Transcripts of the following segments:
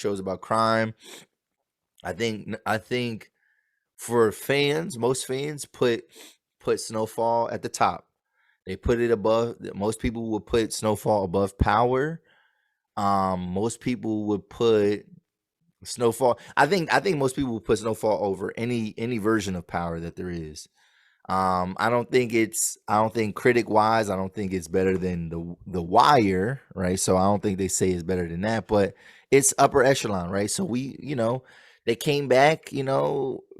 shows about crime. I think for fans, most fans put Snowfall at the top. They put it above. Most people would put Snowfall above Power. Most people would put Snowfall. I think most people would put Snowfall over any version of Power that there is. I don't think critic wise, I don't think it's better than the Wire, right? So I don't think they say it's better than that, but it's upper echelon, right? So they came back,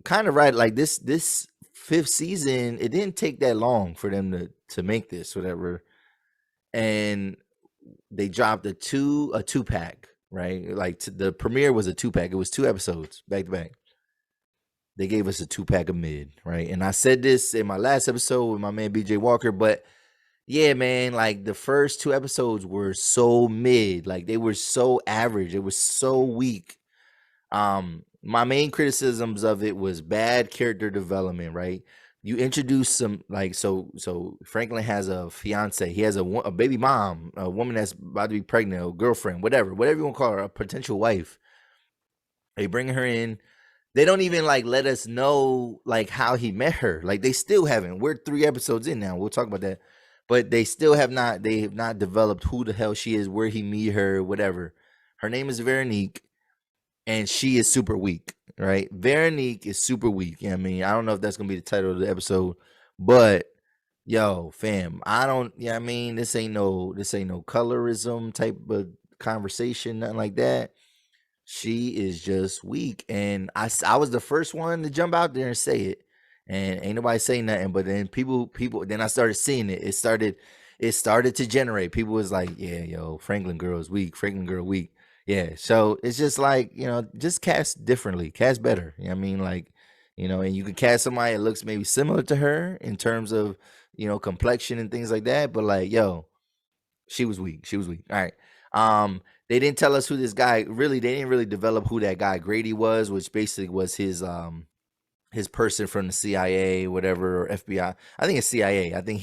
kind of right like this fifth season. It didn't take that long for them to make this, whatever, and they dropped a two pack, right? Like the premiere was a two pack. It was 2 episodes back to back. They gave us a two pack of mid, right? And I said this in my last episode with my man BJ Walker, but yeah, man, like the first 2 episodes were so mid, like they were so average, it was so weak. My main criticisms of it was bad character development, right? You introduce some like so Franklin has a fiance, he has a baby mom, a woman that's about to be pregnant, a girlfriend, whatever you want to call her, a potential wife. They bring her in. They don't even like let us know like how he met her. Like they still haven't. We're 3 episodes in now. We'll talk about that. But they still have not. They have not developed who the hell she is, where he meet her, whatever. Her name is Veronique, and she is super weak. Right? Veronique is super weak. I mean, I don't know if that's gonna be the title of the episode, but yo, fam, I don't. Yeah, I mean, this ain't no colorism type of conversation, nothing like that. She is just weak, and I was the first one to jump out there and say it, and ain't nobody say nothing. But then people, then I started seeing it. It started to generate. People was like, yeah, yo, Franklin girl is weak. Franklin girl weak. Yeah, so it's just like just cast differently, cast better. You know what I mean, like, and you can cast somebody that looks maybe similar to her in terms of complexion and things like that. But like, yo, she was weak. She was weak. All right. They didn't tell us who this guy really. They didn't really develop who that guy Grady was, which basically was his person from the CIA, whatever, or FBI. I think it's CIA. I think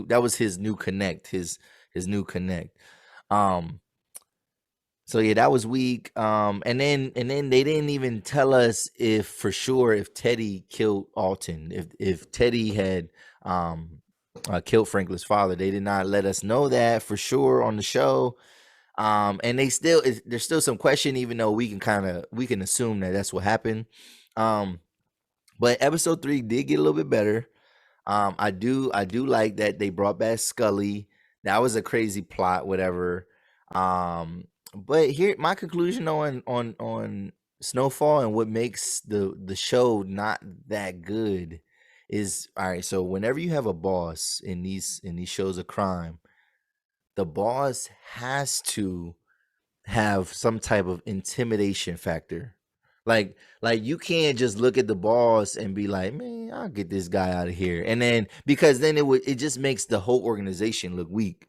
that was his new connect. His new connect. Um. So yeah, that was weak. And then they didn't even tell us if for sure if Teddy killed Alton, if Teddy had killed Franklin's father. They did not let us know that for sure on the show. And there's still some question, even though we can assume that that's what happened. Um, but episode 3 did get a little bit better. I do like that they brought back Scully. That was a crazy plot, whatever. But here my conclusion on Snowfall and what makes the show not that good is all right. So whenever you have a boss in these shows of crime, the boss has to have some type of intimidation factor. Like you can't just look at the boss and be like, man, I'll get this guy out of here. And then because then it just makes the whole organization look weak.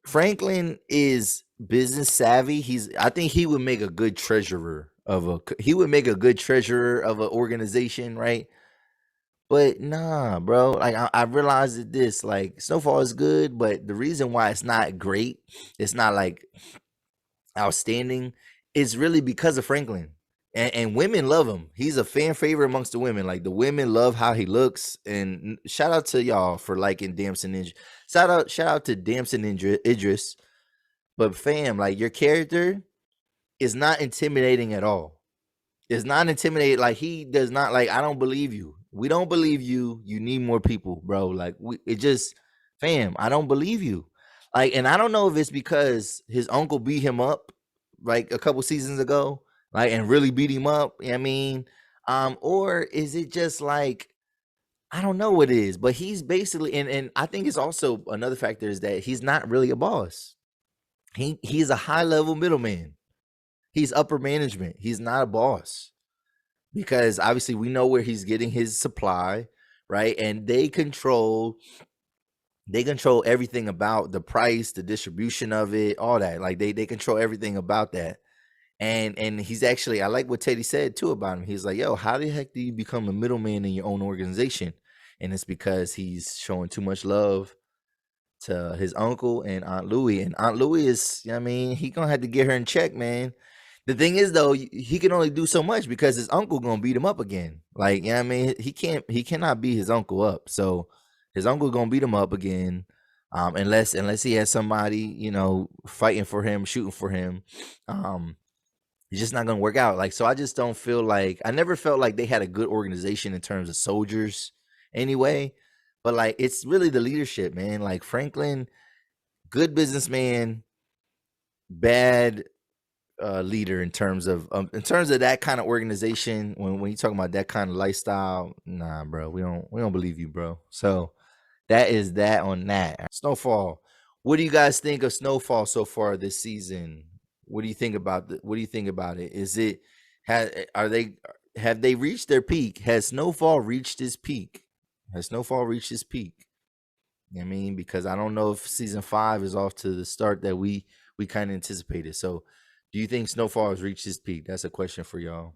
Franklin is business savvy. I think he would make a good treasurer of an organization, right? But nah, bro. Like I realized that this like Snowfall is good, but the reason why it's not great, it's not like outstanding, is really because of Franklin. And women love him. He's a fan favorite amongst the women. Like the women love how he looks. And shout out to y'all for liking Damson Idris. Shout out to Damson Idris. But fam, like your character is not intimidating at all. It's not intimidating. Like he does not like. I don't believe you. We don't believe you. You need more people, bro. Like it just, fam. I don't believe you. Like, and I don't know if it's because his uncle beat him up like a couple seasons ago, like, and really beat him up. You know what I mean, or is it just like I don't know what it is, but he's basically, and I think it's also another factor is that he's not really a boss. He's a high level middleman. He's upper management. He's not a boss because obviously we know where he's getting his supply, right? And they control everything about the price, the distribution of it, all that. Like they control everything about that. And he's actually, I like what Teddy said too about him. He's like, yo, how the heck do you become a middleman in your own organization? And it's because he's showing too much love to his uncle and Aunt Louie. And Aunt Louie is, I mean, he gonna have to get her in check, man. The thing is though, he can only do so much because his uncle gonna beat him up again. Like, I mean, he cannot beat his uncle up. So his uncle gonna beat him up again. Unless he has somebody, fighting for him, shooting for him. It's just not gonna work out. Like, so I just don't feel like, I never felt like they had a good organization in terms of soldiers anyway. But like, it's really the leadership, man. Like Franklin, good businessman, bad leader in terms of that kind of organization. When you talking about that kind of lifestyle, nah, bro, we don't believe you, bro. So that is that on that. Snowfall. What do you guys think of Snowfall so far this season? What do you think about what do you think about it? Is it have they reached their peak? Has Snowfall reached its peak? Has Snowfall reached its peak? I mean, because I don't know if season 5 is off to the start that we kind of anticipated. So, do you think Snowfall has reached its peak? That's a question for y'all.